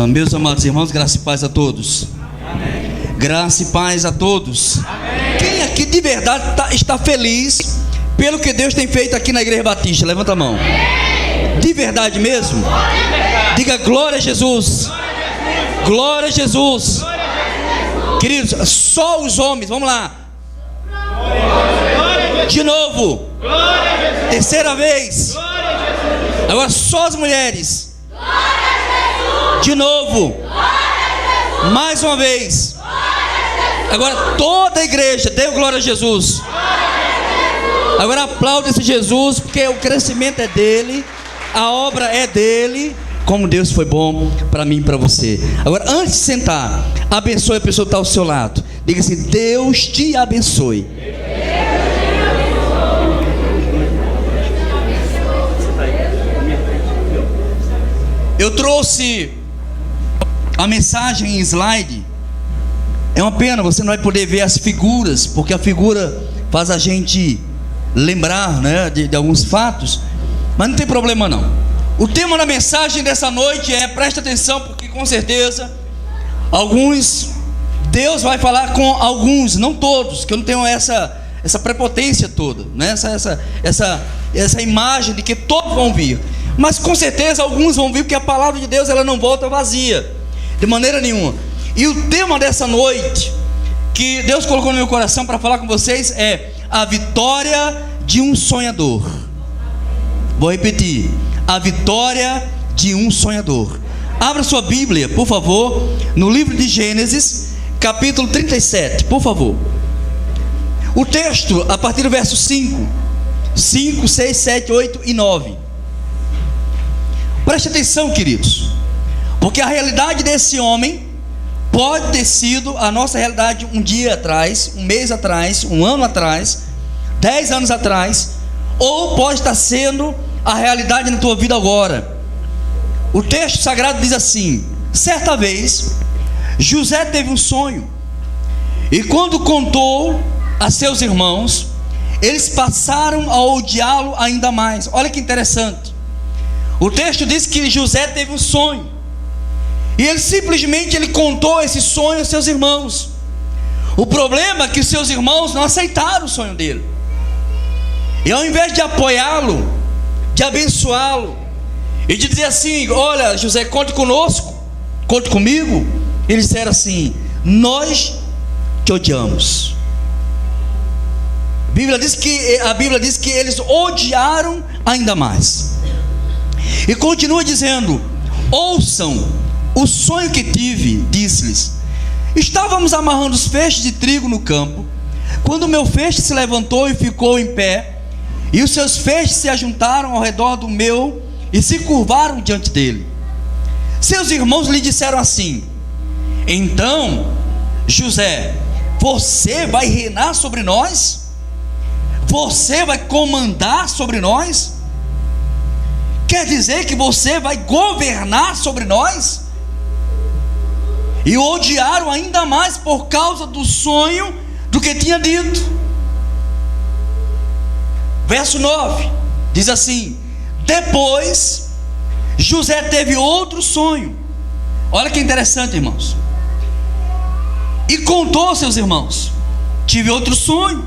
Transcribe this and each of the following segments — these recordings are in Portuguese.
Meus amados irmãos, graça e paz a todos. Amém. Graça e paz a todos. Amém. Quem aqui de verdade está feliz pelo que Deus tem feito aqui na Igreja Batista? Levanta a mão. Amém. De verdade mesmo? Diga glória a Jesus. Glória a Jesus. Queridos, só os homens, vamos lá. De novo. Terceira vez. Agora só as mulheres. De novo. Mais uma vez. Agora toda a igreja, dê glória a Jesus. Agora aplaude esse Jesus, porque o crescimento é dele, a obra é dele. Como Deus foi bom para mim e para você. Agora, antes de sentar, abençoe a pessoa que está ao seu lado. Diga assim: Deus te abençoe. Eu trouxe a mensagem em slide. É uma pena, você não vai poder ver as figuras, porque a figura faz a gente lembrar, né, de alguns fatos. Mas não tem problema não. O tema da mensagem dessa noite é, presta atenção, porque com certeza Deus vai falar com alguns, não todos, que eu não tenho essa prepotência toda, né? essa imagem de que todos vão vir, mas com certeza alguns vão vir, porque a palavra de Deus ela não volta vazia, de maneira nenhuma. E o tema dessa noite, que Deus colocou no meu coração para falar com vocês, é a vitória de um sonhador. Vou repetir: a vitória de um sonhador. Abra sua Bíblia, por favor, no livro de Gênesis, capítulo 37, por favor. O texto, a partir do verso 5, 6, 7, 8 e 9. Preste atenção, queridos, porque a realidade desse homem pode ter sido a nossa realidade um dia atrás, um mês atrás, um ano atrás, 10 anos atrás, ou pode estar sendo a realidade na tua vida agora. O texto sagrado diz assim: certa vez José teve um sonho, e quando contou a seus irmãos, eles passaram a odiá-lo ainda mais. Olha que interessante. O texto diz que José teve um sonho, e ele simplesmente contou esse sonho aos seus irmãos. O problema é que os seus irmãos não aceitaram o sonho dele, e ao invés de apoiá-lo, de abençoá-lo e de dizer assim: olha, José, conte conosco, conte comigo, eles disseram assim: nós te odiamos. A Bíblia diz que eles odiaram ainda mais. E continua dizendo: ouçam o sonho que tive, disse-lhes: estávamos amarrando os feixes de trigo no campo, quando o meu feixe se levantou e ficou em pé, e os seus feixes se ajuntaram ao redor do meu e se curvaram diante dele. Seus irmãos lhe disseram assim: então, José, você vai reinar sobre nós? Você vai comandar sobre nós? Quer dizer que você vai governar sobre nós? E o odiaram ainda mais por causa do sonho, do que tinha dito. Verso 9 diz assim: depois José teve outro sonho. Olha que interessante, irmãos. E contou aos seus irmãos: tive outro sonho,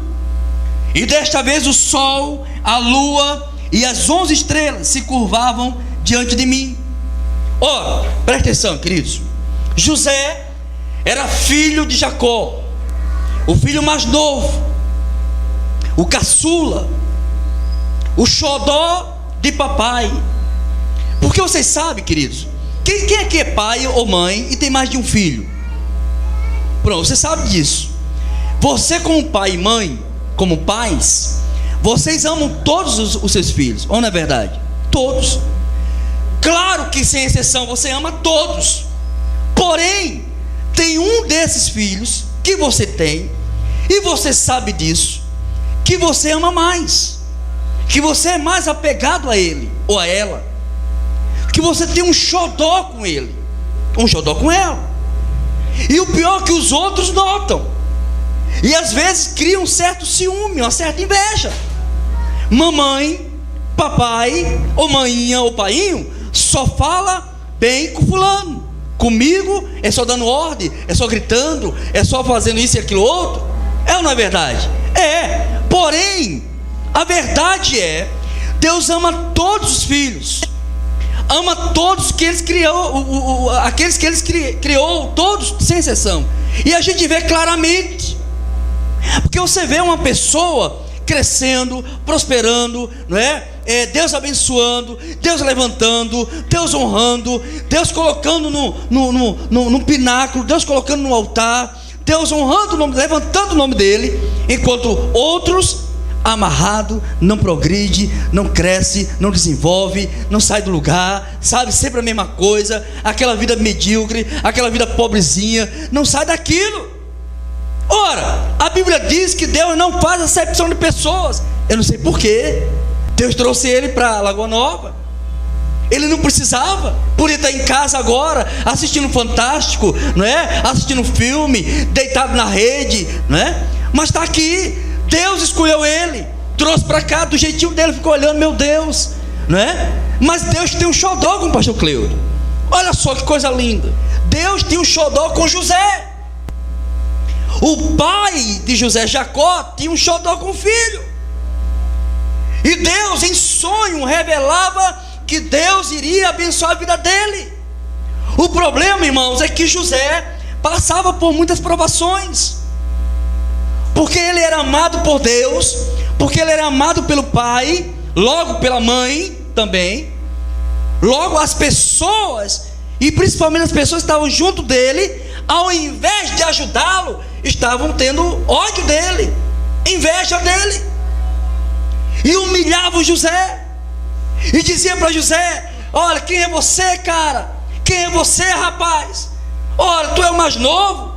e desta vez o sol, a lua e as 11 estrelas se curvavam diante de mim. Presta atenção, queridos. José era filho de Jacó, o filho mais novo, o caçula, o xodó de papai. Porque vocês sabem, queridos, quem aqui é pai ou mãe e tem mais de um filho? Pronto, você sabe disso. Você, como pai e mãe, como pais, vocês amam todos os seus filhos, ou não é verdade? Todos. Claro que sem exceção você ama todos. Porém, tem um desses filhos que você tem, e você sabe disso, que você ama mais, que você é mais apegado a ele ou a ela, que você tem um xodó com ele, um xodó com ela. E o pior é que os outros notam, e às vezes criam um certo ciúme, uma certa inveja. Mamãe, papai, ou maninha ou painho só fala bem com fulano, Comigo é só dando ordem, é só gritando, é só fazendo isso e aquilo outro. É ou não é verdade? É. Porém, a verdade é, Deus ama todos os filhos, ama todos que Ele criou, aqueles que Ele criou, todos, sem exceção. E a gente vê claramente, porque você vê uma pessoa crescendo, prosperando, não é? Deus abençoando, Deus levantando, Deus honrando, Deus colocando no pináculo, Deus colocando no altar, Deus honrando o nome, levantando o nome dele, enquanto outros amarrado, não progride, não cresce, não desenvolve, não sai do lugar, sabe, sempre a mesma coisa, aquela vida medíocre, aquela vida pobrezinha, não sai daquilo. Ora, a Bíblia diz que Deus não faz acepção de pessoas. Eu não sei porquê. Deus trouxe ele para Lagoa Nova. Ele não precisava, por ele estar em casa agora, assistindo Fantástico, não é? Assistindo filme, deitado na rede, não é? Mas está aqui. Deus escolheu ele, trouxe para cá, do jeitinho dele, ficou olhando, meu Deus, não é? Mas Deus tem um xodó com o pastor Cleudo. Olha só que coisa linda. Deus tinha um xodó com José. O pai de José, Jacó, tinha um xodó com o filho. E Deus, em sonho, revelava que Deus iria abençoar a vida dele. O problema, irmãos, é que José passava por muitas provações, porque ele era amado por Deus, porque ele era amado pelo pai, logo pela mãe também. Logo as pessoas, e principalmente as pessoas que estavam junto dele, ao invés de ajudá-lo, estavam tendo ódio dele, inveja dele, e humilhavam José, e dizia para José: olha, quem é você, cara? Quem é você, rapaz? Olha, tu é o mais novo,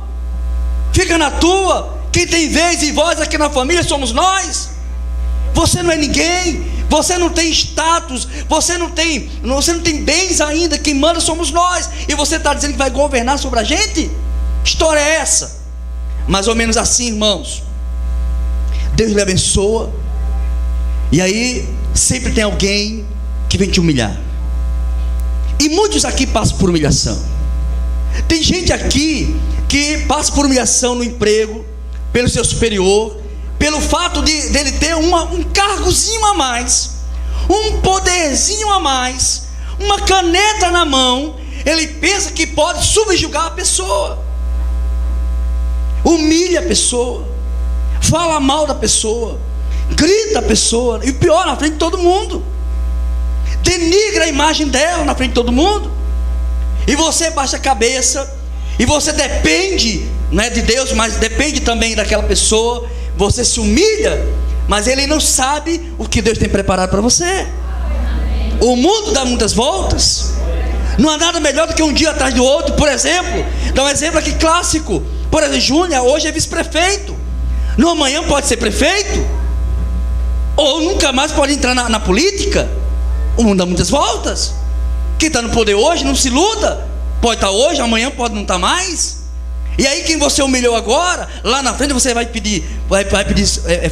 fica na tua. Quem tem vez e voz aqui na família somos nós. Você não é ninguém, você não tem status, você não tem bens ainda. Quem manda somos nós, e você está dizendo que vai governar sobre a gente? Que história é essa? Mais ou menos assim, irmãos. Deus lhe abençoa, e aí sempre tem alguém que vem te humilhar. E muitos aqui passam por humilhação. Tem gente aqui que passa por humilhação no emprego, pelo seu superior, pelo fato dele ter um cargozinho a mais, um poderzinho a mais, uma caneta na mão. Ele pensa que pode subjugar a pessoa, humilha a pessoa, fala mal da pessoa, grita a pessoa, e pior, na frente de todo mundo, denigra a imagem dela na frente de todo mundo. E você baixa a cabeça, e você depende, não é de Deus, mas depende também daquela pessoa. Você se humilha, mas ele não sabe o que Deus tem preparado para você. O mundo dá muitas voltas, não há nada melhor do que um dia atrás do outro. Por exemplo, dá um exemplo aqui clássico. Por exemplo, Júnior hoje é vice-prefeito, no amanhã pode ser prefeito, ou nunca mais pode entrar na política. O mundo dá muitas voltas. Quem está no poder hoje não se iluda, pode estar hoje, amanhã pode não estar mais. E aí quem você humilhou agora, lá na frente você vai pedir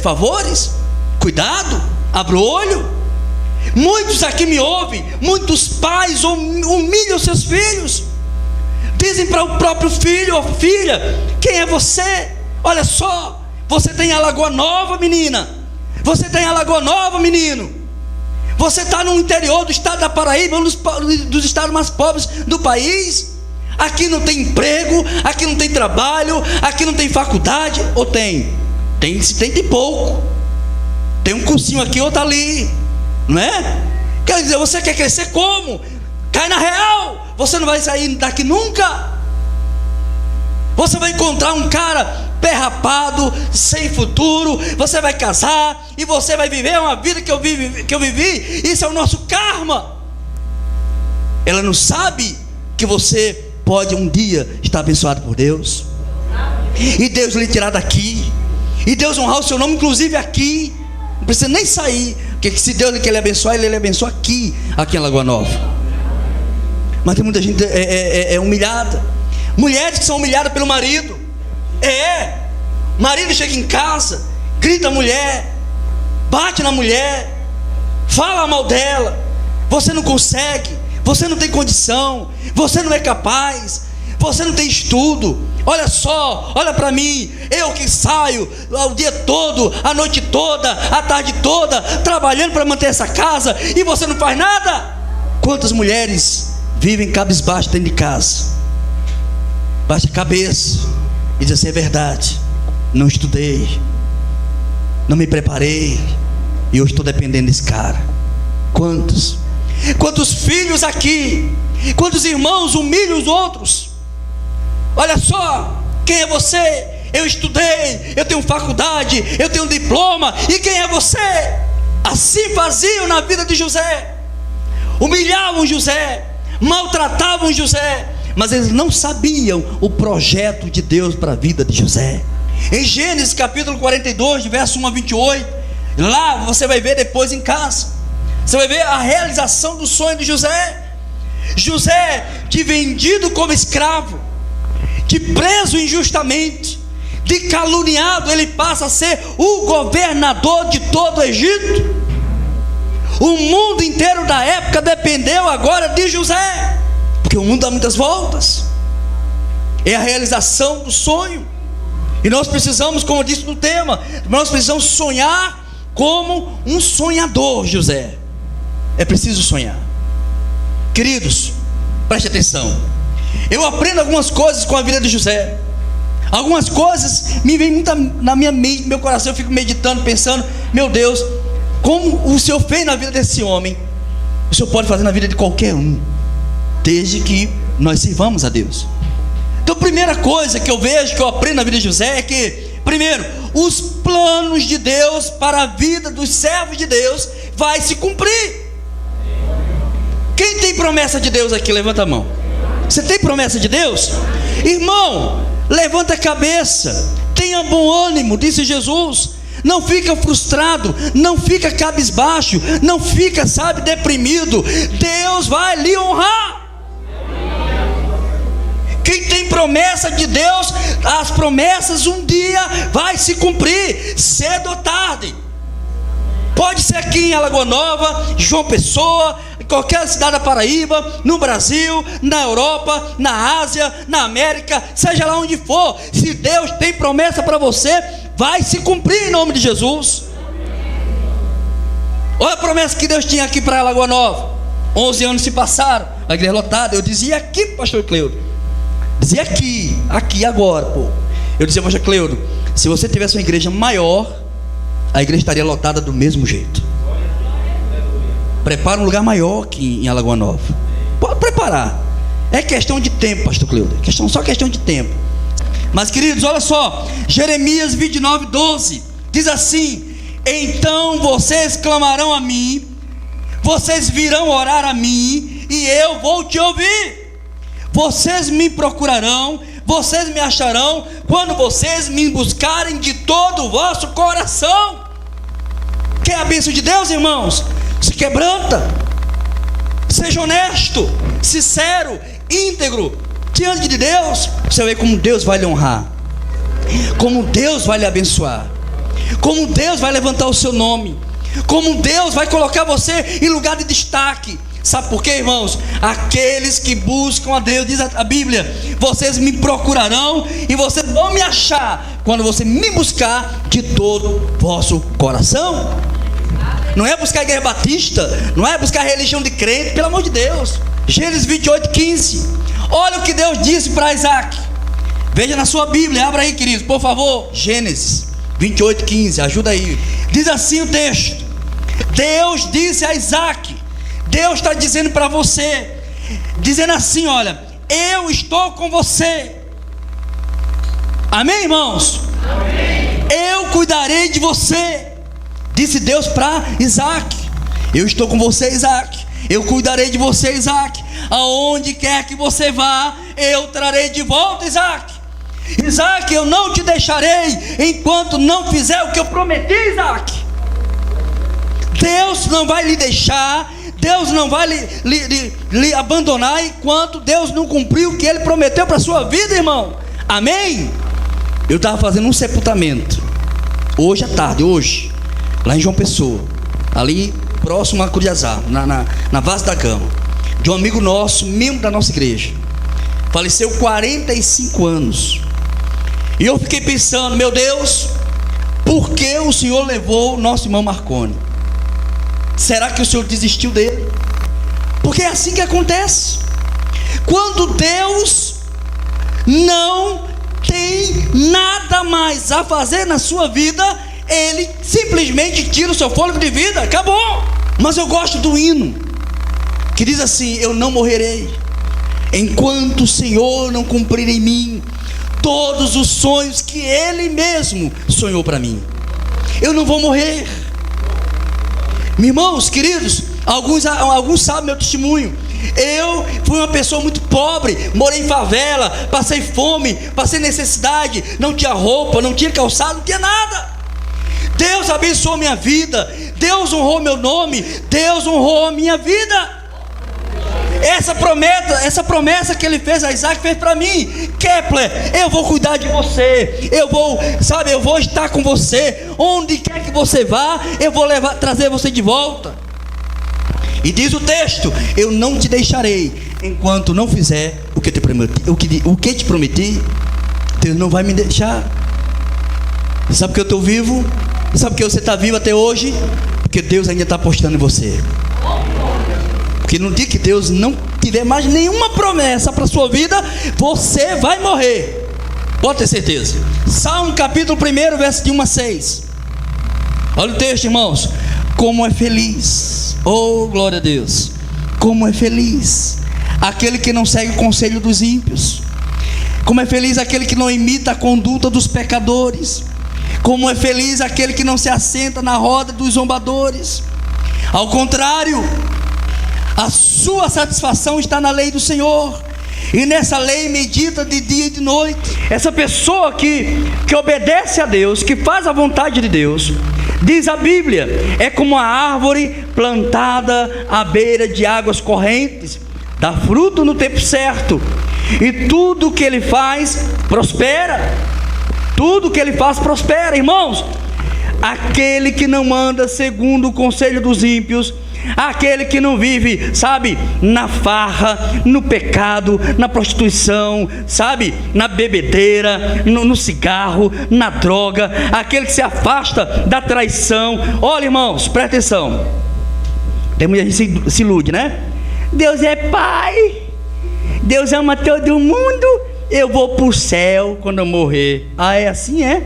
favores. Cuidado, abra o olho. Muitos aqui me ouvem, muitos pais humilham seus filhos, dizem para o próprio filho ou filha: quem é você? Olha só, você tem a Lagoa Nova, menina, você tem a Lagoa Nova, menino, você está no interior do estado da Paraíba, um dos estados mais pobres do país. Aqui não tem emprego, aqui não tem trabalho, aqui não tem faculdade. Ou tem? Tem pouco. Tem um cursinho aqui, outro ali, não é? Quer dizer, você quer crescer como? Cai na real. Você não vai sair daqui nunca. Você vai encontrar um cara pé rapado, sem futuro. Você vai casar e você vai viver uma vida que eu vivi. Isso é o nosso karma. Ela não sabe que você pode um dia estar abençoado por Deus, e Deus lhe tirar daqui, e Deus honrar o seu nome, inclusive aqui. Não precisa nem sair, porque se Deus quer lhe abençoar, Ele abençoa aqui em Lagoa Nova. Mas tem muita gente humilhada. Mulheres que são humilhadas pelo marido. Marido chega em casa, grita a mulher, bate na mulher, fala mal dela. Você não consegue, você não tem condição, você não é capaz, você não tem estudo. Olha só, olha para mim, eu que saio o dia todo, a noite toda, a tarde toda, trabalhando para manter essa casa, e você não faz nada. Quantas mulheres vivem cabisbaixo dentro de casa, baixa a cabeça e diz assim: é verdade, não estudei, não me preparei, e eu estou dependendo desse cara. Quantos filhos aqui, quantos irmãos humilham os outros? Olha só, quem é você? Eu estudei, eu tenho faculdade, eu tenho diploma. E quem é você? Assim faziam na vida de José. Humilhavam José, maltratavam José, mas eles não sabiam o projeto de Deus para a vida de José. Em Gênesis capítulo 42, de verso 1 a 28, lá você vai ver depois em casa, você vai ver a realização do sonho de José. José, de vendido como escravo, de preso injustamente, de caluniado, ele passa a ser o governador de todo o Egito. O mundo inteiro da época dependeu agora de José, porque o mundo dá muitas voltas. É a realização do sonho. E nós precisamos, como eu disse no tema, nós precisamos sonhar como um sonhador. José, é preciso sonhar. Queridos, preste atenção. Eu aprendo algumas coisas com a vida de José. Algumas coisas me vêm muito na minha mente, no meu coração. Eu fico meditando, pensando: meu Deus, como o Senhor fez na vida desse homem, o Senhor pode fazer na vida de qualquer um, desde que nós sirvamos a Deus. Então, a primeira coisa que eu vejo, que eu aprendo na vida de José, é que, primeiro, os planos de Deus para a vida dos servos de Deus vai se cumprir. Quem tem promessa de Deus aqui? Levanta a mão. Você tem promessa de Deus? Irmão, levanta a cabeça, tenha bom ânimo, disse Jesus. Não fica frustrado, não fica cabisbaixo, não fica, deprimido. Deus vai lhe honrar. Quem tem promessa de Deus, as promessas um dia vai se cumprir, cedo ou tarde. Pode ser aqui em Alagoa Nova, João Pessoa, em qualquer cidade da Paraíba, no Brasil, na Europa, na Ásia, na América, seja lá onde for. Se Deus tem promessa para você, vai se cumprir em nome de Jesus. Olha a promessa que Deus tinha aqui para Alagoa Nova. 11 anos se passaram, a igreja lotada. Eu dizia aqui, pastor Cleudo, dizia aqui agora, pô. Eu dizia: pastor Cleudo, se você tivesse uma igreja maior, a igreja estaria lotada do mesmo jeito. Prepara um lugar maior aqui em Alagoa Nova. Pode preparar. É questão de tempo, pastor Cleudo. Só questão de tempo. Mas, queridos, olha só. Jeremias 29, 12 diz assim: então vocês clamarão a mim, vocês virão orar a mim, e eu vou te ouvir. Vocês me procurarão, vocês me acharão, quando vocês me buscarem de todo o vosso coração. Quer a bênção de Deus, irmãos? Se quebranta, seja honesto, sincero, íntegro diante de Deus. Você vai ver como Deus vai lhe honrar, como Deus vai lhe abençoar, como Deus vai levantar o seu nome, como Deus vai colocar você em lugar de destaque. Sabe por quê, irmãos? Aqueles que buscam a Deus, diz a Bíblia, vocês me procurarão e vocês vão me achar quando você me buscar de todo o vosso coração. Não é buscar a igreja batista, não é buscar a religião de crente, pelo amor de Deus. Gênesis 28, 15. Olha o que Deus disse para Isaac. Veja na sua Bíblia, abra aí, queridos, por favor. Gênesis 28, 15, ajuda aí. Diz assim o texto: Deus disse a Isaac, Deus está dizendo para você, dizendo assim: olha, eu estou com você. Amém, irmãos? Amém. Eu cuidarei de você, disse Deus para Isaac. Eu estou com você, Isaac. Eu cuidarei de você, Isaac. Aonde quer que você vá, eu trarei de volta, Isaac. Isaac, eu não te deixarei enquanto não fizer o que eu prometi, Isaac. Deus não vai lhe deixar, Deus não vai lhe abandonar enquanto Deus não cumpriu o que Ele prometeu para a sua vida, irmão. Amém? Eu estava fazendo um sepultamento hoje à tarde, lá em João Pessoa, ali próximo a Curiazá, na Vaz da Gama. de um amigo nosso, membro da nossa igreja. Faleceu 45 anos. E eu fiquei pensando, meu Deus, por que o Senhor levou o nosso irmão Marconi? Será que o Senhor desistiu dele? Porque é assim que acontece. Quando Deus não tem nada mais a fazer na sua vida, Ele simplesmente tira o seu fôlego de vida, acabou. Mas eu gosto do hino que diz assim: eu não morrerei enquanto o Senhor não cumprir em mim todos os sonhos que Ele mesmo sonhou para mim. Eu não vou morrer. Meus irmãos queridos, alguns sabem meu testemunho. Eu fui uma pessoa muito pobre, morei em favela, passei fome, passei necessidade, não tinha roupa, não tinha calçado, não tinha nada. Deus abençoou minha vida, Deus honrou meu nome, Deus honrou a minha vida. Essa promessa que Ele fez a Isaac, fez para mim: Kepler, eu vou cuidar de você, eu vou estar com você, onde quer que você vá, eu vou trazer você de volta. E diz o texto: eu não te deixarei enquanto não fizer o que te prometi. O que te prometi, Deus não vai me deixar. Sabe que eu estou vivo? Sabe que você está vivo até hoje? Porque Deus ainda está apostando em você. Porque no dia que Deus não tiver mais nenhuma promessa para a sua vida, você vai morrer. Pode ter certeza. Salmo capítulo 1, verso de 1 a 6. Olha o texto, irmãos. Como é feliz, oh glória a Deus, como é feliz aquele que não segue o conselho dos ímpios, como é feliz aquele que não imita a conduta dos pecadores, como é feliz aquele que não se assenta na roda dos zombadores. Ao contrário, a sua satisfação está na lei do Senhor, e nessa lei medita de dia e de noite. Essa pessoa que obedece a Deus, que faz a vontade de Deus, diz a Bíblia, é como a árvore plantada à beira de águas correntes, dá fruto no tempo certo, e tudo que ele faz prospera. Tudo que ele faz prospera. Irmãos, aquele que não anda segundo o conselho dos ímpios, aquele que não vive, na farra, no pecado, na prostituição, na bebedeira, no cigarro, na droga, aquele que se afasta da traição. Olha, irmãos, presta atenção. Tem muita gente se ilude, né? Deus é Pai, Deus ama todo mundo, eu vou para o céu quando eu morrer. Ah, é assim, é?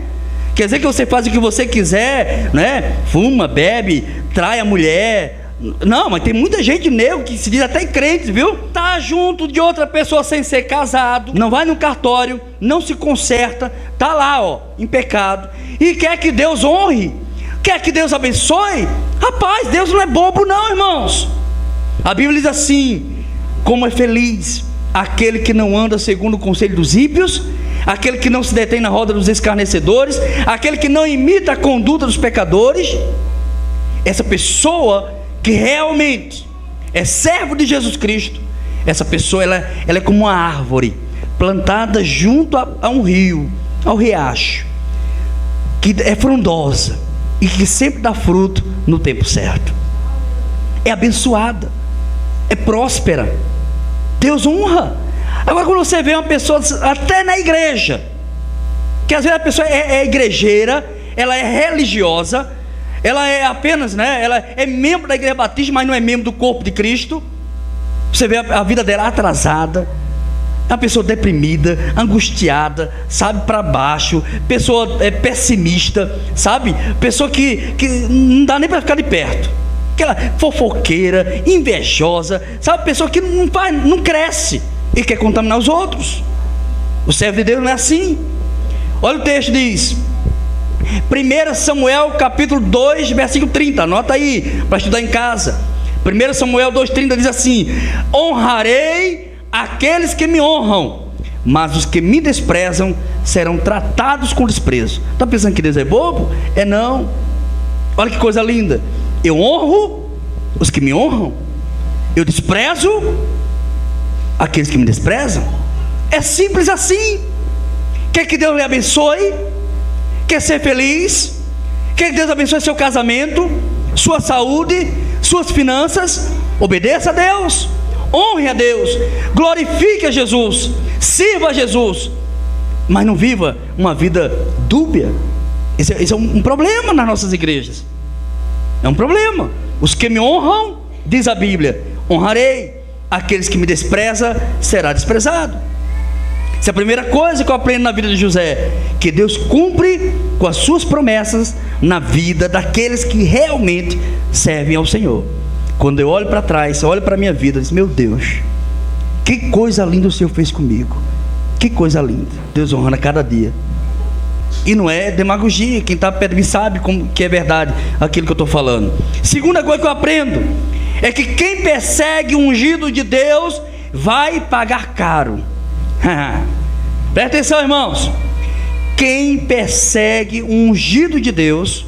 Quer dizer que você faz o que você quiser, né? Fuma, bebe, trai a mulher. Não, mas tem muita gente nego que se diz até crente, viu? Tá junto de outra pessoa sem ser casado, não vai no cartório, não se conserta, tá lá, em pecado, e quer que Deus honre, quer que Deus abençoe. Rapaz, Deus não é bobo não, irmãos. A Bíblia diz assim: como é feliz aquele que não anda segundo o conselho dos ímpios, aquele que não se detém na roda dos escarnecedores, aquele que não imita a conduta dos pecadores. Essa pessoa que realmente é servo de Jesus Cristo, essa pessoa ela é como uma árvore plantada junto a um rio, ao riacho, que é frondosa e que sempre dá fruto no tempo certo. É abençoada, é próspera, Deus honra. Agora, quando você vê uma pessoa até na igreja, que às vezes a pessoa é igrejeira, ela é religiosa, ela é apenas, ela é membro da igreja batista, mas não é membro do corpo de Cristo. Você vê a vida dela atrasada, é uma pessoa deprimida, angustiada, para baixo, pessoa pessimista, pessoa que não dá nem para ficar de perto, aquela fofoqueira, invejosa, pessoa que não cresce e quer contaminar os outros. O servo de Deus não é assim. Olha o texto, diz 1 Samuel capítulo 2, versículo 30, anota aí para estudar em casa. 1 Samuel 2,30 diz assim: honrarei aqueles que me honram, mas os que me desprezam serão tratados com desprezo. Está pensando que Deus é bobo? É não. Olha que coisa linda. Eu honro os que me honram, eu desprezo aqueles que me desprezam. É simples assim. Quer que Deus lhe abençoe? Quer ser feliz? Quer que Deus abençoe seu casamento, sua saúde, suas finanças? Obedeça a Deus, honre a Deus, glorifique a Jesus, sirva a Jesus, mas não viva uma vida dúbia. Esse é um problema nas nossas igrejas. É um problema. Os que me honram, diz a Bíblia, honrarei. Aqueles que me desprezam, será desprezado. Essa é a primeira coisa que eu aprendo na vida de José, que Deus cumpre com as suas promessas na vida daqueles que realmente servem ao Senhor. Quando eu olho para trás, eu olho para a minha vida, eu digo, meu Deus, que coisa linda o Senhor fez comigo. Que coisa linda. Deus honrando a cada dia. E não é demagogia. Quem está perto de mim sabe como que é verdade aquilo que eu estou falando. Segunda coisa que eu aprendo é que quem persegue o ungido de Deus vai pagar caro. Presta atenção, irmãos. Quem persegue o ungido de Deus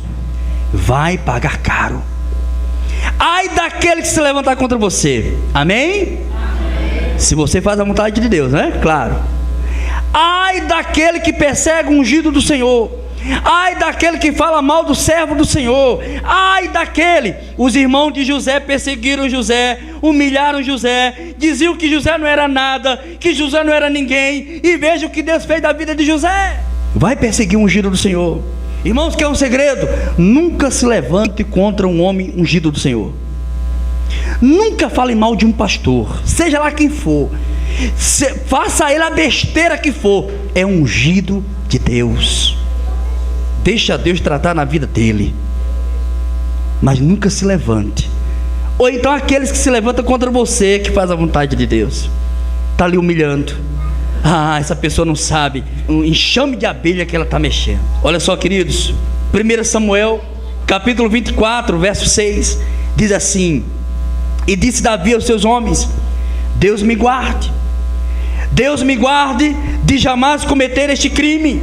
vai pagar caro. Ai daquele que se levantar contra você. Amém? Amém. Se você faz a vontade de Deus, né? Claro. Ai daquele que persegue o ungido do Senhor. Ai daquele que fala mal do servo do Senhor. Ai daquele. Os irmãos de José perseguiram José, humilharam José, diziam que José não era nada, que José não era ninguém. E veja o que Deus fez da vida de José. Vai perseguir o ungido do Senhor. Irmãos, quer um segredo? Nunca se levante contra um homem ungido do Senhor. Nunca fale mal de um pastor, seja lá quem for. Faça ele a besteira que for, é ungido de Deus. Deixa Deus tratar na vida dele, mas nunca se levante. Ou então aqueles que se levantam contra você, que faz a vontade de Deus, está ali humilhando. Essa pessoa não sabe um enxame de abelha que ela está mexendo. Olha só, queridos, 1 Samuel capítulo 24 verso 6 diz assim: e disse Davi aos seus homens: Deus me guarde de jamais cometer este crime,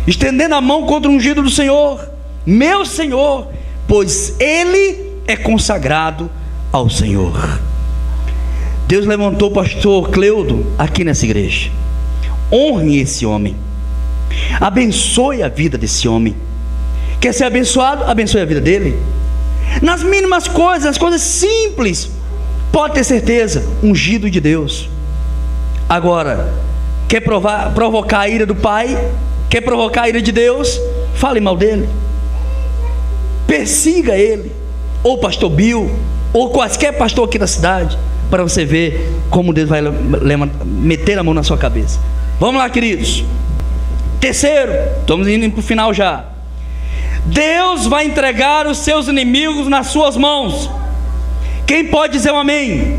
estendendo a mão contra o ungido do Senhor, meu Senhor, pois ele é consagrado ao Senhor. Deus levantou o pastor Cleudo aqui nessa igreja. Honre esse homem, abençoe a vida desse homem. Quer ser abençoado? Abençoe a vida dele. Nas mínimas coisas, as coisas simples, pode ter certeza, ungido de Deus. Agora, quer provocar a ira do Pai? Quer provocar a ira de Deus? Fale mal dele, persiga ele, ou pastor Bill, ou quaisquer pastor aqui da cidade, para você ver como Deus vai meter a mão na sua cabeça. Vamos lá, queridos. Terceiro, estamos indo para o final já. Deus vai entregar os seus inimigos nas suas mãos. Quem pode dizer um amém?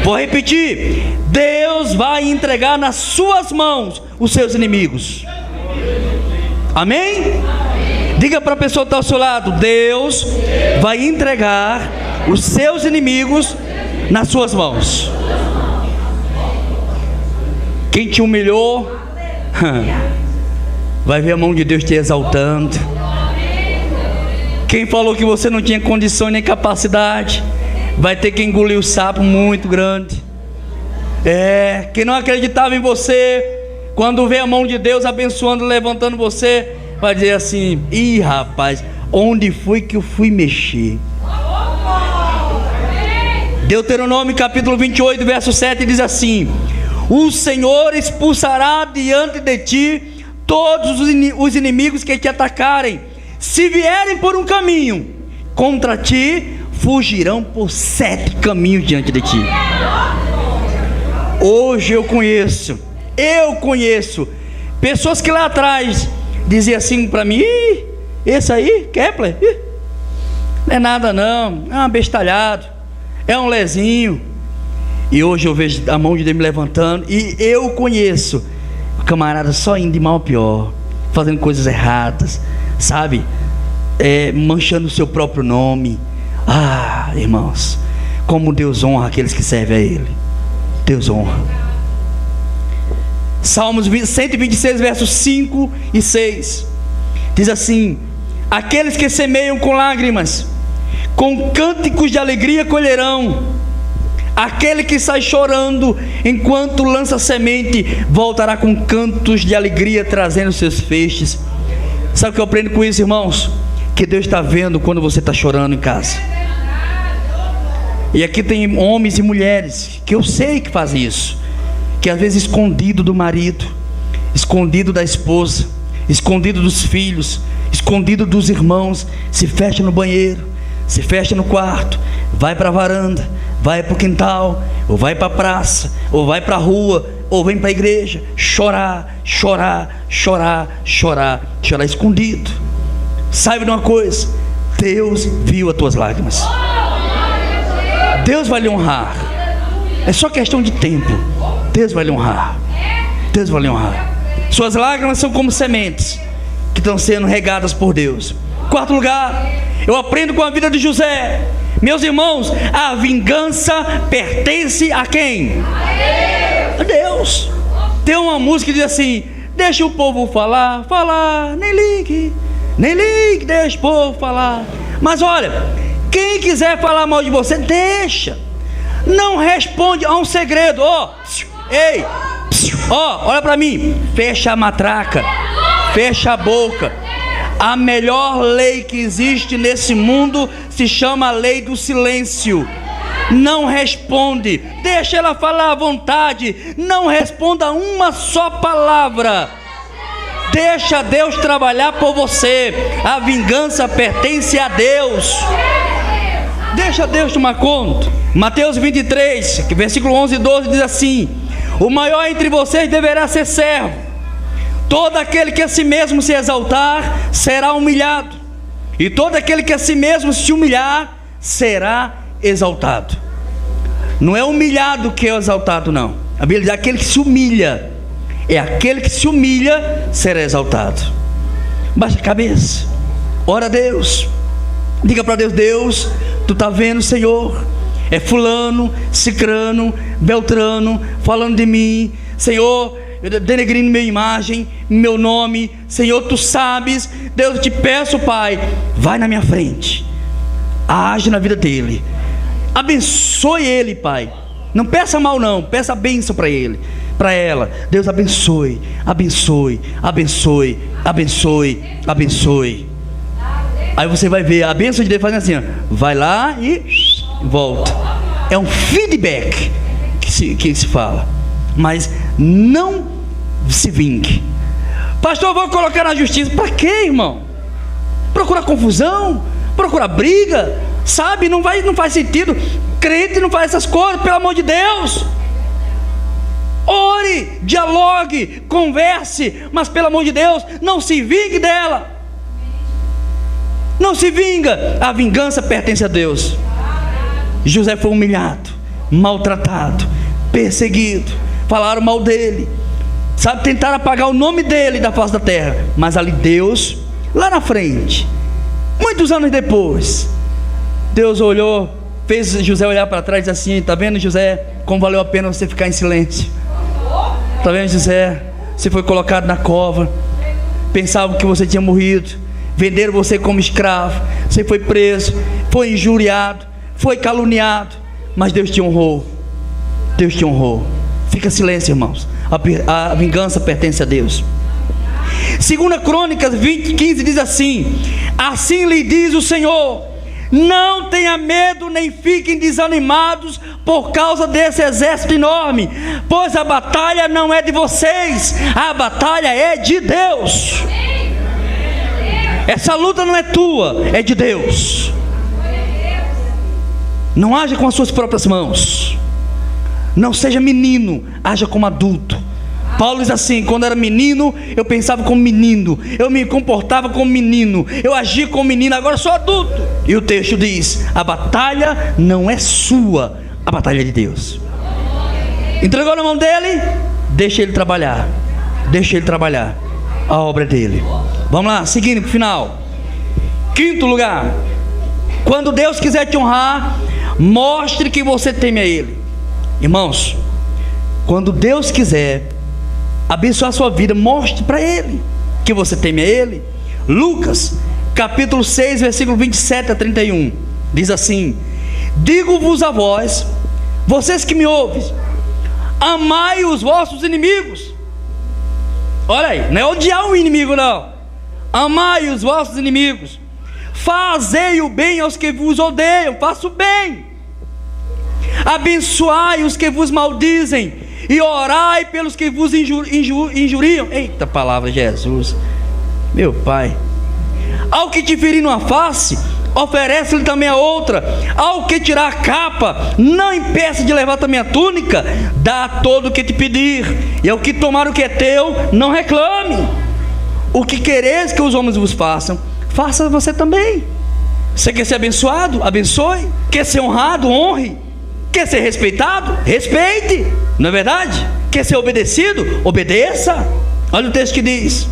Vou repetir: Deus vai entregar nas suas mãos os seus inimigos. Amém? Diga para a pessoa que está ao seu lado: Deus vai entregar os seus inimigos nas suas mãos. Quem te humilhou, vai ver a mão de Deus te exaltando. Quem falou que você não tinha condição nem capacidade, vai ter que engolir o sapo muito grande. Quem não acreditava em você, quando vê a mão de Deus abençoando, levantando você, vai dizer assim: ih, rapaz, onde foi que eu fui mexer? Deuteronômio capítulo 28 verso 7 diz assim: o Senhor expulsará diante de ti todos os inimigos que te atacarem. Se vierem por um caminho contra ti, fugirão por 7 caminhos diante de ti. Hoje eu conheço pessoas que lá atrás diziam assim para mim: esse aí, Kepler, não é nada não, é um abestalhado, é um lezinho. E hoje eu vejo a mão de Deus me levantando, e eu conheço o camarada só indo de mal a pior, fazendo coisas erradas, sabe? Manchando o seu próprio nome. Irmãos, como Deus honra aqueles que servem a Ele. Deus honra. Salmos 126 versos 5 e 6 diz assim: aqueles que semeiam com lágrimas, com cânticos de alegria colherão. Aquele que sai chorando enquanto lança semente, voltará com cantos de alegria, trazendo seus feixes. Sabe o que eu aprendo com isso, irmãos? Que Deus está vendo quando você está chorando em casa. E aqui tem homens e mulheres que eu sei que fazem isso, que às vezes escondido do marido, escondido da esposa, escondido dos filhos, escondido dos irmãos, se fecha no banheiro, se fecha no quarto, vai para a varanda, vai para o quintal, ou vai para a praça, ou vai para a rua, ou vem para a igreja, chorar escondido. Saiba de uma coisa: Deus viu as tuas lágrimas, Deus vai lhe honrar. É só questão de tempo. Deus vai lhe honrar, Deus vai lhe honrar. Suas lágrimas são como sementes que estão sendo regadas por Deus. Quarto lugar, eu aprendo com a vida de José. Meus irmãos, a vingança pertence a quem? A Deus. Tem uma música que diz assim: deixa o povo falar, nem ligue, deixa o povo falar. Mas olha, quem quiser falar mal de você, deixa. Não responde a um segredo. Ei, olha para mim. Fecha a matraca, fecha a boca. A melhor lei que existe nesse mundo se chama a lei do silêncio. Não responde, deixa ela falar à vontade. Não responda uma só palavra. Deixa Deus trabalhar por você. A vingança pertence a Deus. Deixa Deus tomar conta. Mateus 23, versículo 11 e 12 diz assim: o maior entre vocês deverá ser servo. Todo aquele que a si mesmo se exaltar será humilhado, e todo aquele que a si mesmo se humilhar será exaltado. Não é humilhado que é exaltado, não. A Bíblia diz: aquele que se humilha. É aquele que se humilha será exaltado. Baixa a cabeça, ora a Deus, diga para Deus: Deus, tu está vendo, Senhor, é fulano, cicrano, beltrano falando de mim, Senhor, denegrindo minha imagem, meu nome, Senhor, tu sabes. Deus, eu te peço, Pai, vai na minha frente, age na vida dele, abençoe ele, Pai. Não peça mal não, peça a bênção para ele, para ela. Deus abençoe, abençoe, abençoe, abençoe, abençoe. Aí você vai ver a bênção de Deus fazendo assim, ó. Vai lá e volta. É um feedback que se fala. Mas não se vingue. Pastor, vou colocar na justiça. Para quê, irmão? Procurar confusão, procurar briga, sabe? Não faz sentido. Crente não faz essas coisas, pelo amor de Deus. Ore, dialogue, converse, mas pelo amor de Deus, não se vingue dela. Não se vinga. A vingança pertence a Deus. José foi humilhado, maltratado, perseguido, falaram mal dele, sabe, tentaram apagar o nome dele da face da terra. Mas ali Deus, lá na frente, muitos anos depois, Deus olhou, fez José olhar para trás e disse assim: está vendo, José, como valeu a pena você ficar em silêncio? Está vendo, José, você foi colocado na cova, pensavam que você tinha morrido, venderam você como escravo, você foi preso, foi injuriado, foi caluniado, mas Deus te honrou. Deus te honrou. Fica silêncio, irmãos. A vingança pertence a Deus. 2 Crônicas 20:15 diz assim: assim lhe diz o Senhor: não tenha medo, nem fiquem desanimados por causa desse exército enorme, pois a batalha não é de vocês, a batalha é de Deus. Essa luta não é tua, é de Deus. Não haja com as suas próprias mãos. Não seja menino, haja como adulto. Paulo diz assim: quando era menino, eu pensava como menino, eu me comportava como menino, eu agia como menino, agora sou adulto. E o texto diz: a batalha não é sua, a batalha é de Deus. Entregou na mão dele, deixa ele trabalhar. Deixa ele trabalhar, a obra é dele. Vamos lá, seguindo para o final. Quinto lugar, quando Deus quiser te honrar, mostre que você teme a Ele. Irmãos, quando Deus quiser abençoar a sua vida, mostre para Ele que você teme a Ele. Lucas capítulo 6, versículo 27 a 31 diz assim: digo-vos a vós, vocês que me ouvem, amai os vossos inimigos. Olha aí, não é odiar o inimigo não. Amai os vossos inimigos, fazei o bem aos que vos odeiam, faça o bem. abençoai os que vos maldizem, e orai pelos que vos injuriam. Eita palavra, Jesus, meu Pai. Ao que te ferir numa face, oferece-lhe também a outra. Ao que tirar a capa, não impeça de levar também a túnica. Dá a todo o que te pedir, e ao que tomar o que é teu, não reclame. O que quereis que os homens vos façam, faça você também. Você quer ser abençoado? Abençoe. Quer ser honrado? Honre. Quer ser respeitado? Respeite. Não é verdade? Quer ser obedecido? Obedeça. Olha o texto que diz.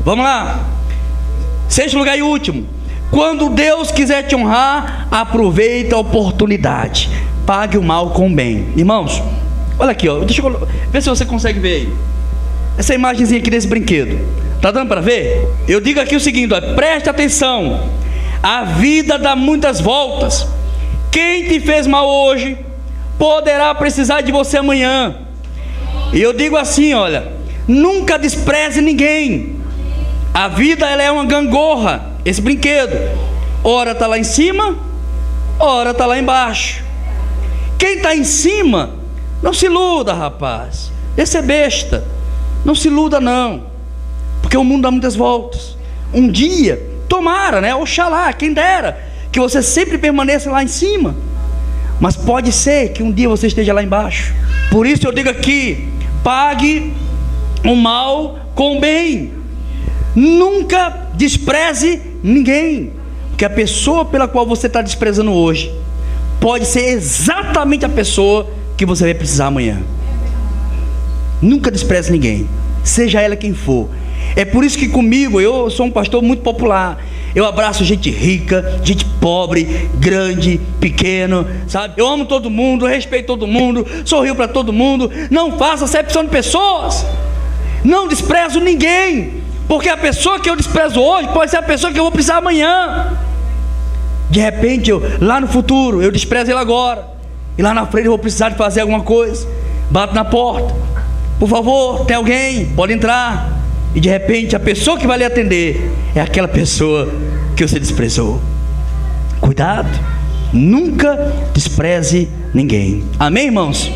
Vamos lá. Sexto lugar e último. Quando Deus quiser te honrar, aproveita a oportunidade. Pague o mal com o bem. Irmãos, olha aqui, ó. Deixa eu ver se você consegue ver aí. Essa imagenzinha aqui desse brinquedo. Tá dando para ver? Eu digo aqui o seguinte, ó, preste atenção. A vida dá muitas voltas. Quem te fez mal hoje poderá precisar de você amanhã. E eu digo assim, olha, nunca despreze ninguém. A vida, ela é uma gangorra, esse brinquedo. Ora está lá em cima, ora está lá embaixo. Quem está em cima, não se iluda, rapaz. Esse é besta. Não se iluda não, porque o mundo dá muitas voltas. Um dia, tomara, né? Oxalá, quem dera, que você sempre permaneça lá em cima. Mas pode ser que um dia você esteja lá embaixo. Por isso eu digo aqui, pague o mal com o bem. Nunca despreze ninguém, porque a pessoa pela qual você está desprezando hoje pode ser exatamente a pessoa que você vai precisar amanhã. Nunca despreze ninguém, seja ela quem for. É por isso que comigo, eu sou um pastor muito popular. Eu abraço gente rica, gente pobre, grande, pequeno, sabe? Eu amo todo mundo, respeito todo mundo, sorrio para todo mundo. Não faço acepção de pessoas. Não desprezo ninguém, porque a pessoa que eu desprezo hoje pode ser a pessoa que eu vou precisar amanhã. De repente, lá no futuro, eu desprezo ele agora, e lá na frente eu vou precisar de fazer alguma coisa. Bato na porta, por favor, tem alguém? Pode entrar. E de repente a pessoa que vai lhe atender é aquela pessoa que você desprezou. Cuidado, nunca despreze ninguém. Amém, irmãos?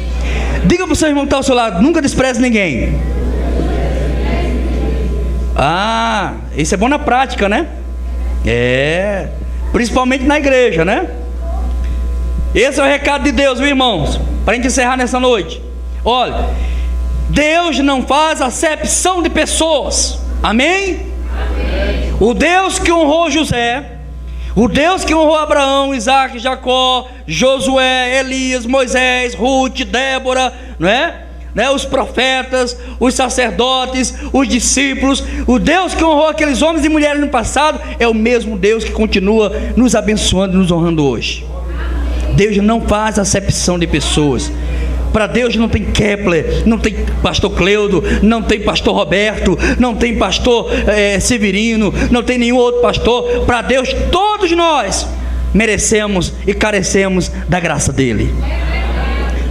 Diga para o seu irmão que está ao seu lado, nunca despreze ninguém. Ah, isso é bom na prática, né? É, principalmente na igreja, né? Esse é o recado de Deus, viu, irmãos? Para a gente encerrar nessa noite. Olha, Deus não faz acepção de pessoas. Amém? Amém. O Deus que honrou José, o Deus que honrou Abraão, Isaac, Jacó, Josué, Elias, Moisés, Ruth, Débora, não é? Os profetas, os sacerdotes, os discípulos, o Deus que honrou aqueles homens e mulheres no passado é o mesmo Deus que continua nos abençoando e nos honrando hoje. Deus não faz acepção de pessoas. Para Deus não tem Kepler, não tem pastor Cleudo, não tem pastor Roberto, não tem pastor Severino, não tem nenhum outro pastor. Para Deus todos nós merecemos e carecemos da graça dele.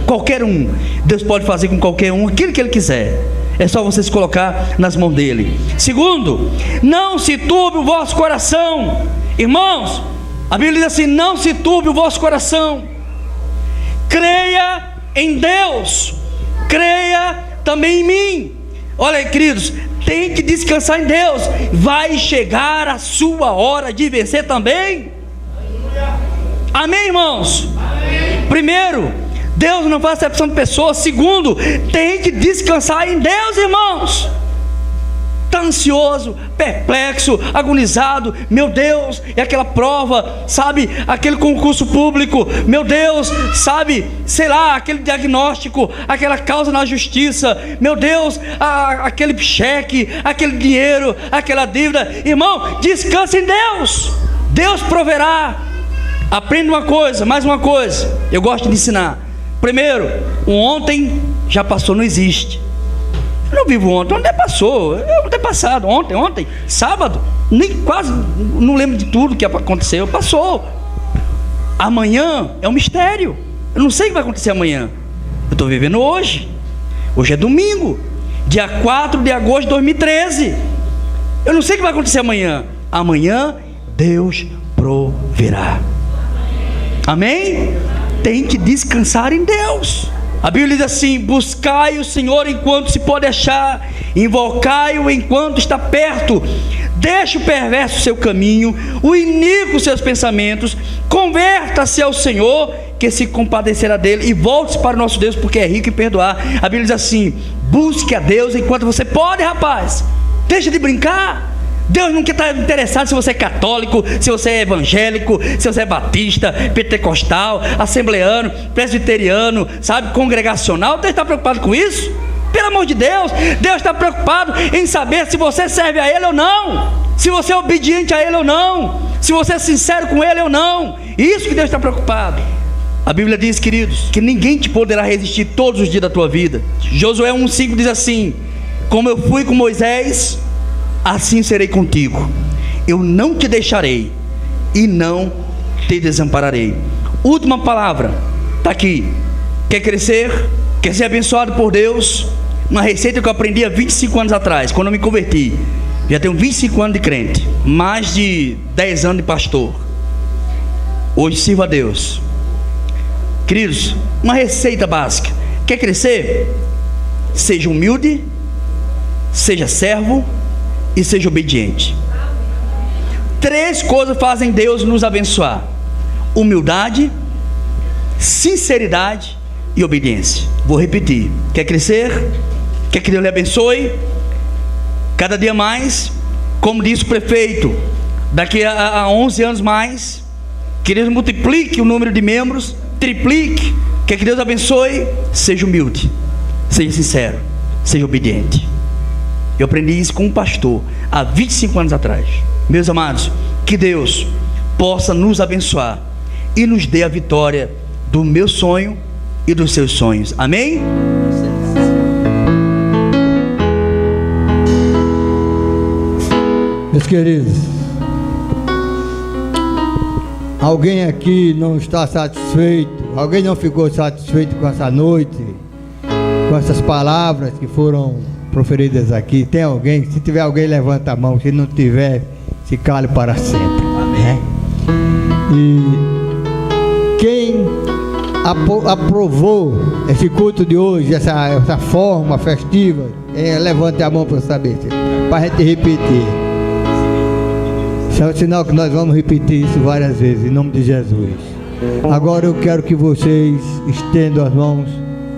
Qualquer um, Deus pode fazer com qualquer um aquilo que ele quiser. É só você se colocar nas mãos dele. Segundo, não se turbe o vosso coração. Irmãos, a Bíblia diz assim, não se turbe o vosso coração. Creia em Deus, creia também em mim. Olha, queridos, tem que descansar em Deus. Vai chegar a sua hora de vencer também. Amém, irmãos? Amém. Primeiro, Deus não faz acepção de pessoas. Segundo, tem que descansar em Deus, irmãos. Está ansioso, perplexo, agonizado, meu Deus, é aquela prova, sabe, aquele concurso público, meu Deus, sabe, sei lá, aquele diagnóstico, aquela causa na justiça, meu Deus, aquele cheque, aquele dinheiro, aquela dívida. Irmão, descansa em Deus, Deus proverá. Aprenda uma coisa, mais uma coisa, eu gosto de ensinar. Primeiro, o ontem já passou, não existe. Eu não vivo ontem, ontem passou, ontem passado, ontem, sábado, nem quase, não lembro de tudo que aconteceu, passou. Amanhã é um mistério, eu não sei o que vai acontecer amanhã. Eu estou vivendo hoje é domingo, dia 4 de agosto de 2013, eu não sei o que vai acontecer amanhã. Amanhã Deus proverá. Amém? tem que descansar em Deus. A Bíblia diz assim: buscai o Senhor enquanto se pode achar, invocai-o enquanto está perto. Deixe o perverso seu caminho, o iníquo seus pensamentos, converta-se ao Senhor, que se compadecerá dele, e volte-se para o nosso Deus, porque é rico em perdoar. A Bíblia diz assim: busque a Deus enquanto você pode, rapaz. Deixa de brincar. Deus não está interessado se você é católico, se você é evangélico, se você é batista, pentecostal, assembleano, presbiteriano, sabe, congregacional. Deus está preocupado com isso? Pelo amor de Deus, Deus está preocupado em saber se você serve a Ele ou não, se você é obediente a Ele ou não, se você é sincero com Ele ou não. Isso que Deus está preocupado. A Bíblia diz, queridos, que ninguém te poderá resistir todos os dias da tua vida. Josué 1,5 diz assim: como eu fui com Moisés, assim serei contigo. Eu não te deixarei e não te desampararei. Última palavra, está aqui. Quer crescer? Quer ser abençoado por Deus? Uma receita que eu aprendi há 25 anos atrás, quando eu me converti. Já tenho 25 anos de crente, mais de 10 anos de pastor. Hoje sirvo a Deus. Queridos, uma receita básica. Quer crescer? Seja humilde, seja servo e seja obediente. 3 coisas fazem Deus nos abençoar: humildade, sinceridade e obediência. Vou repetir. Quer crescer? Quer que Deus lhe abençoe? Cada dia mais, como disse o prefeito, daqui a 11 anos mais, que Deus multiplique o número de membros, triplique. Quer que Deus abençoe? Seja humilde, seja sincero, seja obediente. Eu aprendi isso com um pastor há 25 anos atrás. Meus amados, que Deus possa nos abençoar e nos dê a vitória do meu sonho e dos seus sonhos. Amém? Meus queridos, alguém aqui não está satisfeito? Alguém não ficou satisfeito com essa noite? Com essas palavras que foram proferidas aqui? Tem alguém? Se tiver alguém, levanta a mão. Se não tiver, se cale para sempre. Amém. E quem aprovou esse culto de hoje, essa forma festiva, levante a mão para eu saber, para a gente repetir. Isso é um sinal que nós vamos repetir isso várias vezes, em nome de Jesus. Agora eu quero que vocês estendam as mãos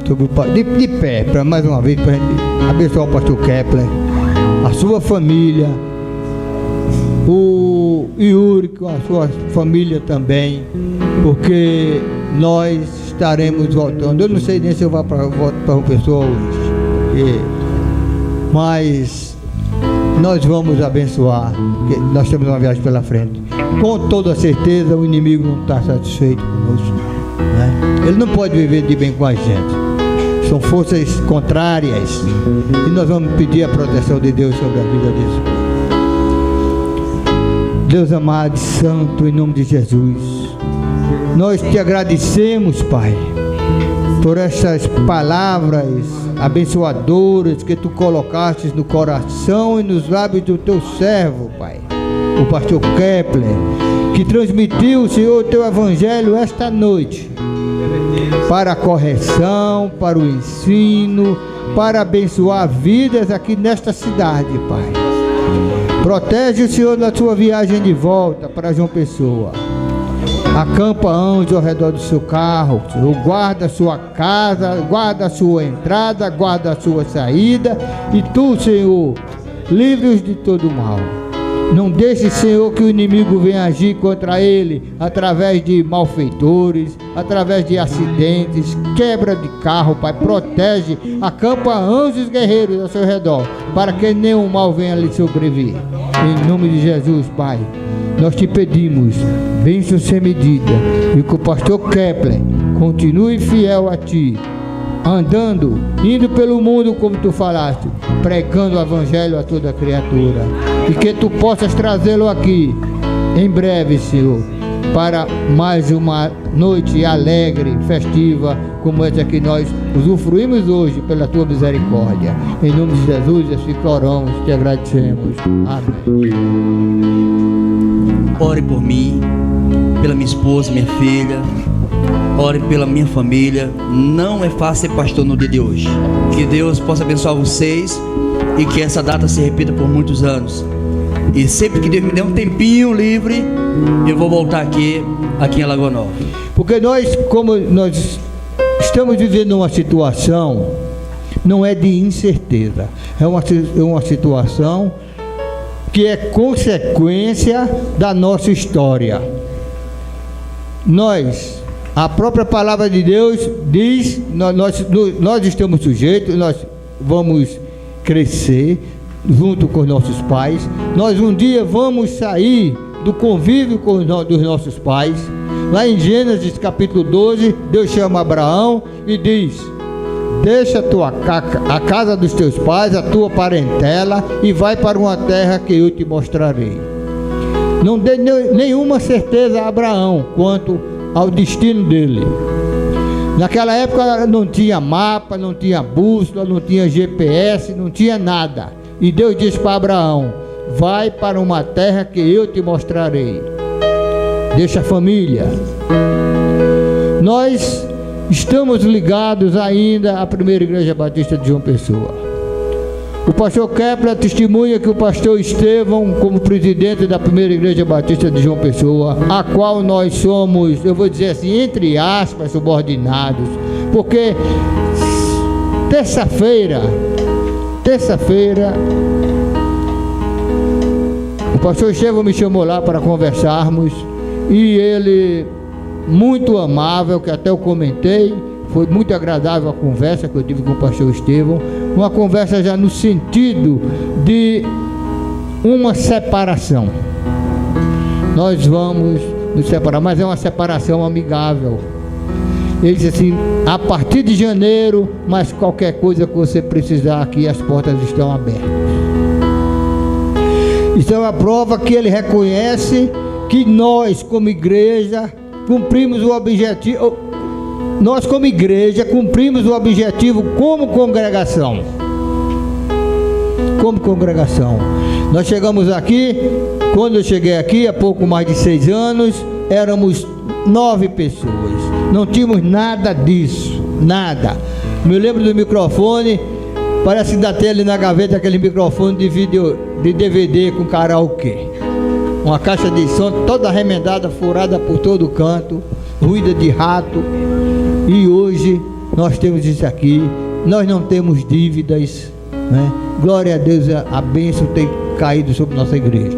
sobre de pé, para mais uma vez, para a gente abençoar o pastor Kepler, a sua família, o Yuri com a sua família também, porque nós estaremos voltando. Eu não sei nem se eu volto para uma pessoa hoje, mas nós vamos abençoar, porque nós temos uma viagem pela frente. Com toda certeza o inimigo não está satisfeito conosco, né? Ele não pode viver de bem com a gente. São forças contrárias, e nós vamos pedir a proteção de Deus sobre a vida desse povo. Deus amado e santo, em nome de Jesus, nós te agradecemos, Pai, por essas palavras abençoadoras que tu colocaste no coração e nos lábios do teu servo, Pai, o pastor Kepler, que transmitiu, Senhor, o teu evangelho esta noite, para a correção, para o ensino, para abençoar vidas aqui nesta cidade, Pai. Protege o Senhor na sua viagem de volta para João Pessoa. Acampa anjos ao redor do seu carro, Senhor. Guarda a sua casa, guarda a sua entrada, guarda a sua saída. E tu, Senhor, livre-os de todo mal. Não deixe, Senhor, que o inimigo venha agir contra ele através de malfeitores, através de acidentes, quebra de carro, Pai. Protege, acampa anjos guerreiros ao seu redor, para que nenhum mal venha lhe sobreviver. Em nome de Jesus, Pai, nós te pedimos, bênção sem medida, e que o pastor Kepler continue fiel a ti, andando, indo pelo mundo como tu falaste, pregando o evangelho a toda criatura, e que tu possas trazê-lo aqui em breve, Senhor, para mais uma noite alegre, festiva, como essa que nós usufruímos hoje pela tua misericórdia. Em nome de Jesus, assim que oramos, te agradecemos. Amém. Ore por mim, pela minha esposa, minha filha. orem pela minha família. Não é fácil ser pastor no dia de hoje. Que Deus possa abençoar vocês e que essa data se repita por muitos anos. E sempre que Deus me der um tempinho livre, eu vou voltar aqui em Alagoa Nova. Porque como nós estamos vivendo uma situação, não é de incerteza, é uma situação que é consequência da nossa história. A própria palavra de Deus diz, nós estamos sujeitos, nós vamos crescer junto com os nossos pais, nós um dia vamos sair do convívio dos nossos pais. Lá em Gênesis capítulo 12, Deus chama Abraão e diz: deixa a casa dos teus pais, a tua parentela, e vai para uma terra que eu te mostrarei. Não dê nenhuma certeza a Abraão quanto ao destino dele. Naquela época não tinha mapa, não tinha bússola, não tinha GPS, não tinha nada. E Deus disse para Abraão: vai para uma terra que eu te mostrarei. Deixa a família. Nós estamos ligados ainda à primeira Igreja Batista de João Pessoa. O pastor Kepler testemunha que o pastor Estevão, como presidente da primeira Igreja Batista de João Pessoa, a qual nós somos, eu vou dizer assim, entre aspas, subordinados, porque terça-feira, o pastor Estevão me chamou lá para conversarmos, e ele, muito amável, que até eu comentei, foi muito agradável a conversa que eu tive com o pastor Estevão, uma conversa já no sentido de uma separação. Nós vamos nos separar, mas é uma separação amigável. Ele disse assim: a partir de janeiro, mas qualquer coisa que você precisar aqui, as portas estão abertas. Isso é uma prova que ele reconhece que nós, como igreja, cumprimos o objetivo. Nós, como igreja, cumprimos o objetivo como congregação. Como congregação. Nós chegamos aqui, quando eu cheguei aqui, há pouco mais de 6 anos, éramos 9 pessoas. Não tínhamos nada disso, nada. Me lembro do microfone, parece que ainda tem ali na gaveta aquele microfone de DVD com karaokê. Uma caixa de som toda remendada, furada por todo canto, ruída de rato. E hoje nós temos isso aqui, nós não temos dívidas, né? Glória a Deus, a bênção tem caído sobre nossa igreja.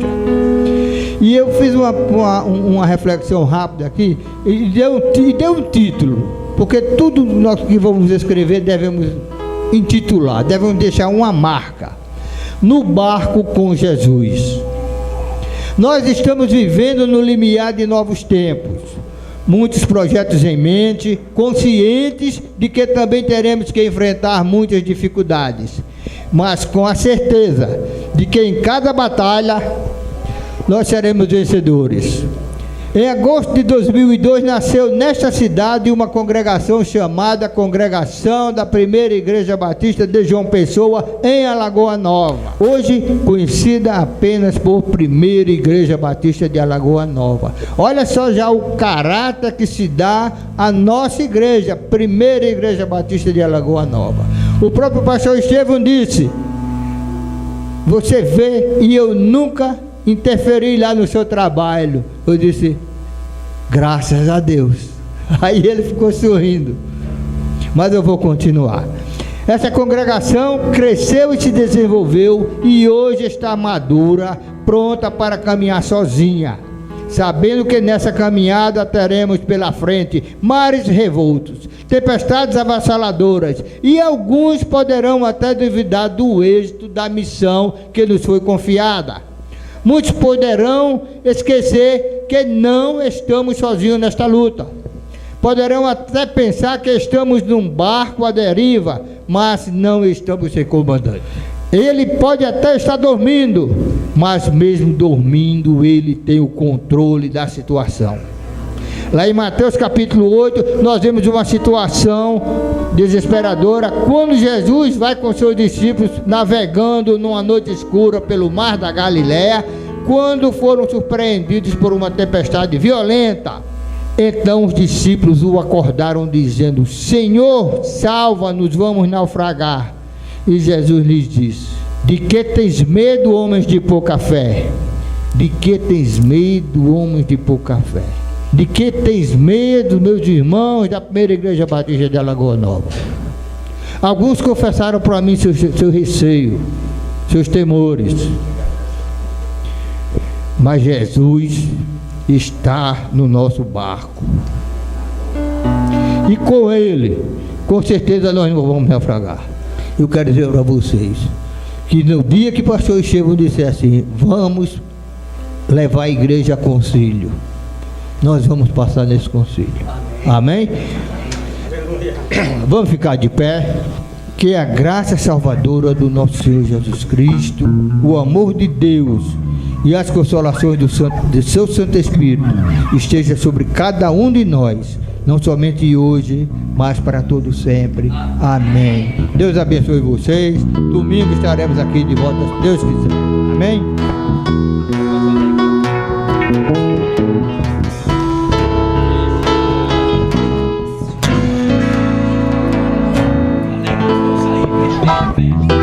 E eu fiz uma reflexão rápida aqui e deu um título, porque tudo nós que vamos escrever devemos intitular, devemos deixar uma marca: no barco com Jesus. Nós estamos vivendo no limiar de novos tempos, muitos projetos em mente, conscientes de que também teremos que enfrentar muitas dificuldades, mas com a certeza de que em cada batalha nós seremos vencedores. Em agosto de 2002 nasceu nesta cidade uma congregação chamada Congregação da Primeira Igreja Batista de João Pessoa, em Alagoa Nova, hoje conhecida apenas por Primeira Igreja Batista de Alagoa Nova. Olha só já o caráter que se dá à nossa igreja, Primeira Igreja Batista de Alagoa Nova. O próprio pastor Estevão disse: você vê, e eu nunca interferi lá no seu trabalho. Eu disse: graças a Deus. Aí ele ficou sorrindo. Mas eu vou continuar. Essa congregação cresceu e se desenvolveu, e hoje está madura, pronta para caminhar sozinha, sabendo que nessa caminhada teremos pela frente mares revoltos, tempestades avassaladoras, e alguns poderão até duvidar do êxito da missão que nos foi confiada. Muitos poderão esquecer que não estamos sozinhos nesta luta. Poderão até pensar que estamos num barco à deriva, mas não estamos sem comandante. Ele pode até estar dormindo, mas mesmo dormindo, ele tem o controle da situação. Lá em Mateus capítulo 8, nós vemos uma situação desesperadora, quando Jesus vai com seus discípulos navegando numa noite escura pelo mar da Galileia, quando foram surpreendidos por uma tempestade violenta. Então os discípulos o acordaram, dizendo: Senhor, salva-nos, vamos naufragar. E Jesus lhes disse: De que tens medo, homens de pouca fé? De que tens medo, homens de pouca fé? De que tens medo, meus irmãos da primeira igreja batista de Alagoa Nova? Alguns confessaram para mim seu receio, seus temores. Mas Jesus está no nosso barco. E com Ele, com certeza nós não vamos naufragar. Eu quero dizer para vocês que no dia que o pastor Estevão disse assim: vamos levar a igreja a concílio, nós vamos passar nesse concílio. Amém? Vamos ficar de pé. Que a graça salvadora do nosso Senhor Jesus Cristo, o amor de Deus e as consolações do seu Santo Espírito esteja sobre cada um de nós, não somente hoje, mas para todo sempre. Amém. Deus abençoe vocês. Domingo estaremos aqui de volta, se Deus quiser. Amém. Amém.